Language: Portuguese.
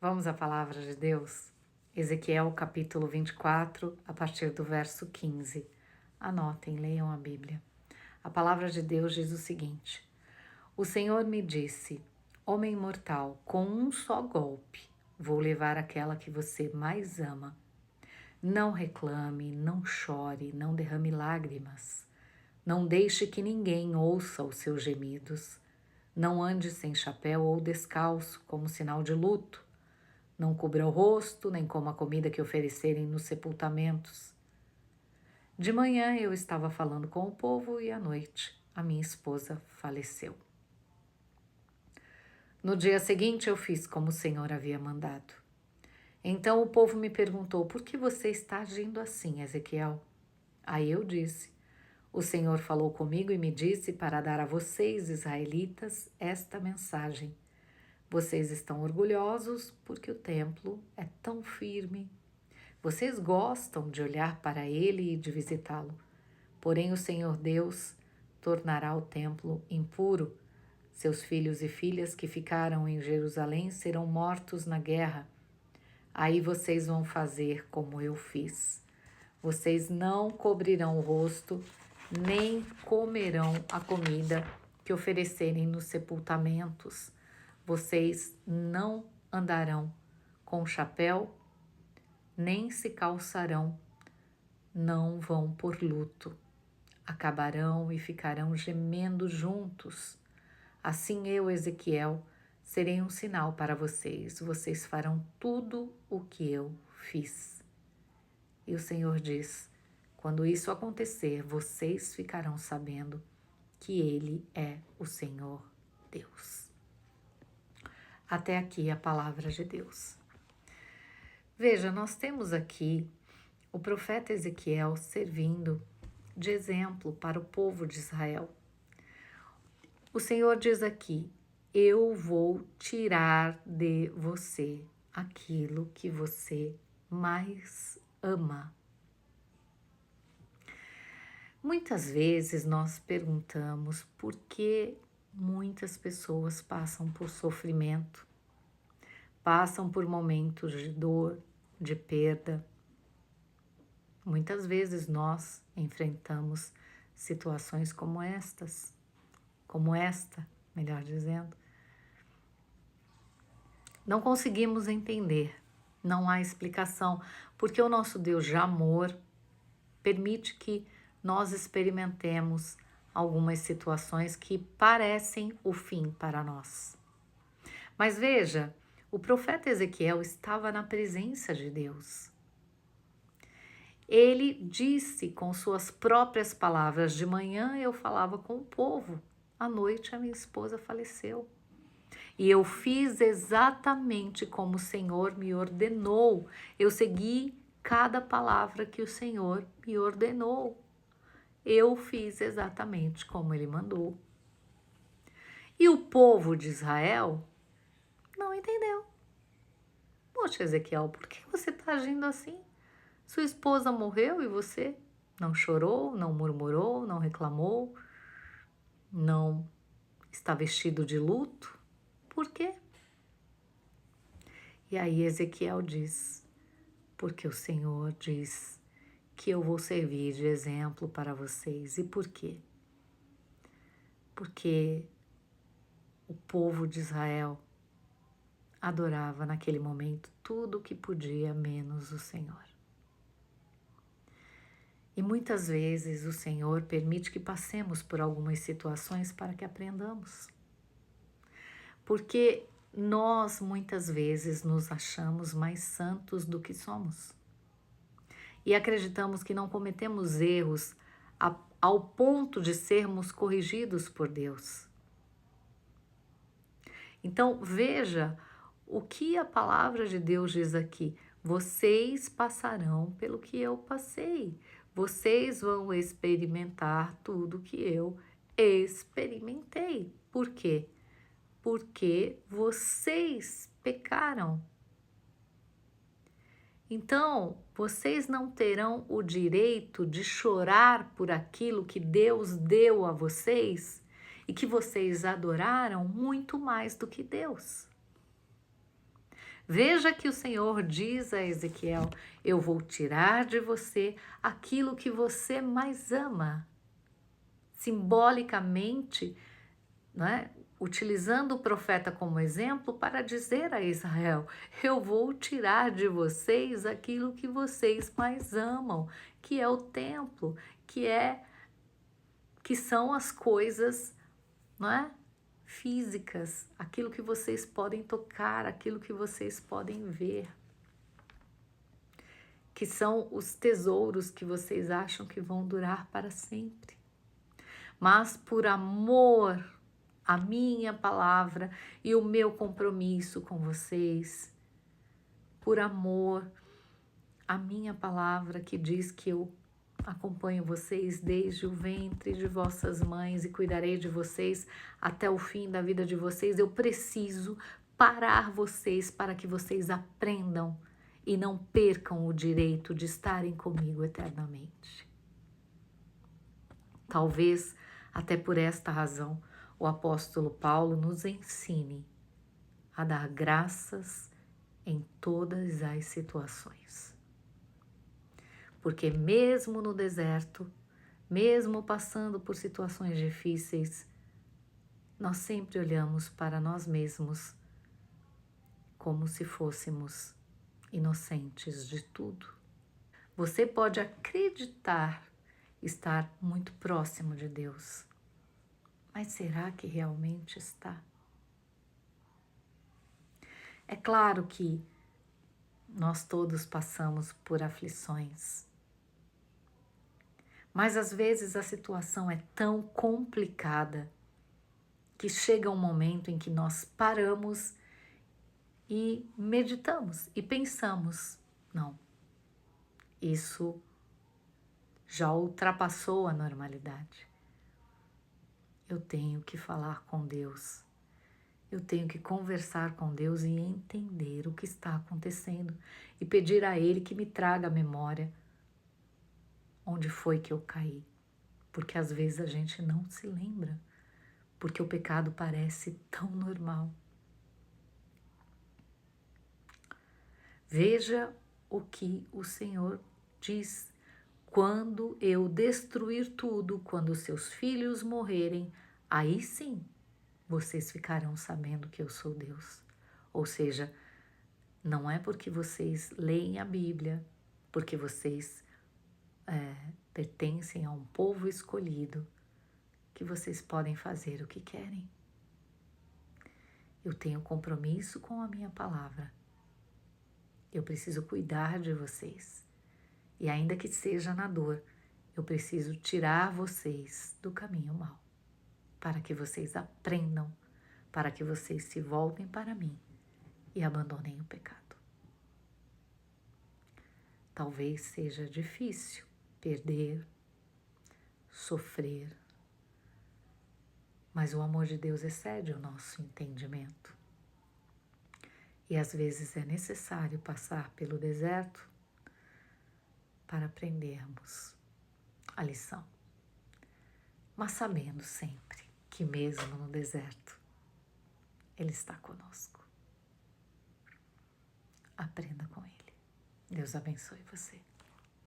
Vamos à palavra de Deus? Ezequiel capítulo 24, a partir do verso 15. Anotem, leiam a Bíblia. A palavra de Deus diz o seguinte: O Senhor me disse, homem mortal, com um só golpe vou levar aquela que você mais ama. Não reclame, não chore, não derrame lágrimas. Não deixe que ninguém ouça os seus gemidos. Não ande sem chapéu ou descalço, como sinal de luto. Não cubra o rosto, nem coma a comida que oferecerem nos sepultamentos. De manhã eu estava falando com o povo e à noite a minha esposa faleceu. No dia seguinte eu fiz como o Senhor havia mandado. Então o povo me perguntou: por que você está agindo assim, Ezequiel? Aí eu disse: o Senhor falou comigo e me disse para dar a vocês, israelitas, esta mensagem. Vocês estão orgulhosos porque o templo é tão firme. Vocês gostam de olhar para ele e de visitá-lo. Porém, o Senhor Deus tornará o templo impuro. Seus filhos e filhas que ficaram em Jerusalém serão mortos na guerra. Aí vocês vão fazer como eu fiz. Vocês não cobrirão o rosto, nem comerão a comida que oferecerem nos sepultamentos. Vocês não andarão com chapéu, nem se calçarão, não vão por luto. Acabarão e ficarão gemendo juntos. Assim eu, Ezequiel, serei um sinal para vocês. Vocês farão tudo o que eu fiz. E o Senhor diz: quando isso acontecer, vocês ficarão sabendo que Ele é o Senhor Deus. Até aqui a palavra de Deus. Veja, nós temos aqui o profeta Ezequiel servindo de exemplo para o povo de Israel. O Senhor diz aqui: eu vou tirar de você aquilo que você mais ama. Muitas vezes nós perguntamos por que muitas pessoas passam por sofrimento, passam por momentos de dor, de perda. Muitas vezes nós enfrentamos situações como esta, melhor dizendo. Não conseguimos entender, não há explicação, porque o nosso Deus de amor permite que nós experimentemos algumas situações que parecem o fim para nós. Mas veja, o profeta Ezequiel estava na presença de Deus. Ele disse com suas próprias palavras: de manhã eu falava com o povo, à noite a minha esposa faleceu. E eu fiz exatamente como o Senhor me ordenou. Eu segui cada palavra que o Senhor me ordenou. Eu fiz exatamente como Ele mandou. E o povo de Israel não entendeu. Poxa, Ezequiel, por que você está agindo assim? Sua esposa morreu e você não chorou, não murmurou, não reclamou, não está vestido de luto? Por quê? E aí Ezequiel diz: porque o Senhor diz que eu vou servir de exemplo para vocês. E por quê? Porque o povo de Israel adorava naquele momento tudo o que podia, menos o Senhor. E muitas vezes o Senhor permite que passemos por algumas situações para que aprendamos. Porque nós muitas vezes nos achamos mais santos do que somos. E acreditamos que não cometemos erros ao ponto de sermos corrigidos por Deus. Então veja o que a palavra de Deus diz aqui: vocês passarão pelo que eu passei, vocês vão experimentar tudo que eu experimentei. Por quê? Porque vocês pecaram. Então, vocês não terão o direito de chorar por aquilo que Deus deu a vocês e que vocês adoraram muito mais do que Deus. Veja que o Senhor diz a Ezequiel: eu vou tirar de você aquilo que você mais ama. Simbolicamente, né, utilizando o profeta como exemplo para dizer a Israel: eu vou tirar de vocês aquilo que vocês mais amam, que é o templo, que são as coisas, não é? Físicas, aquilo que vocês podem tocar, aquilo que vocês podem ver, que são os tesouros que vocês acham que vão durar para sempre. Mas por amor à minha palavra e o meu compromisso com vocês, por amor à minha palavra que diz que eu acompanho vocês desde o ventre de vossas mães e cuidarei de vocês até o fim da vida de vocês, eu preciso parar vocês para que vocês aprendam e não percam o direito de estarem comigo eternamente. Talvez até por esta razão o apóstolo Paulo nos ensine a dar graças em todas as situações. Porque mesmo no deserto, mesmo passando por situações difíceis, nós sempre olhamos para nós mesmos como se fôssemos inocentes de tudo. Você pode acreditar estar muito próximo de Deus, mas será que realmente está? É claro que nós todos passamos por aflições, mas às vezes a situação é tão complicada que chega um momento em que nós paramos e meditamos e pensamos: não, isso já ultrapassou a normalidade. Eu tenho que falar com Deus. Eu tenho que conversar com Deus e entender o que está acontecendo e pedir a Ele que me traga à memória onde foi que eu caí. Porque às vezes a gente não se lembra, porque o pecado parece tão normal. Veja o que o Senhor diz: quando eu destruir tudo, quando seus filhos morrerem, aí sim vocês ficarão sabendo que eu sou Deus. Ou seja, não é porque vocês leem a Bíblia, porque vocês pertencem a um povo escolhido, que vocês podem fazer o que querem. Eu tenho compromisso com a minha palavra. Eu preciso cuidar de vocês. E ainda que seja na dor, eu preciso tirar vocês do caminho mau, para que vocês aprendam, para que vocês se voltem para mim e abandonem o pecado. Talvez seja difícil perder, sofrer, mas o amor de Deus excede o nosso entendimento. E às vezes é necessário passar pelo deserto para aprendermos a lição, mas sabendo sempre que mesmo no deserto Ele está conosco. Aprenda com Ele. Deus abençoe você.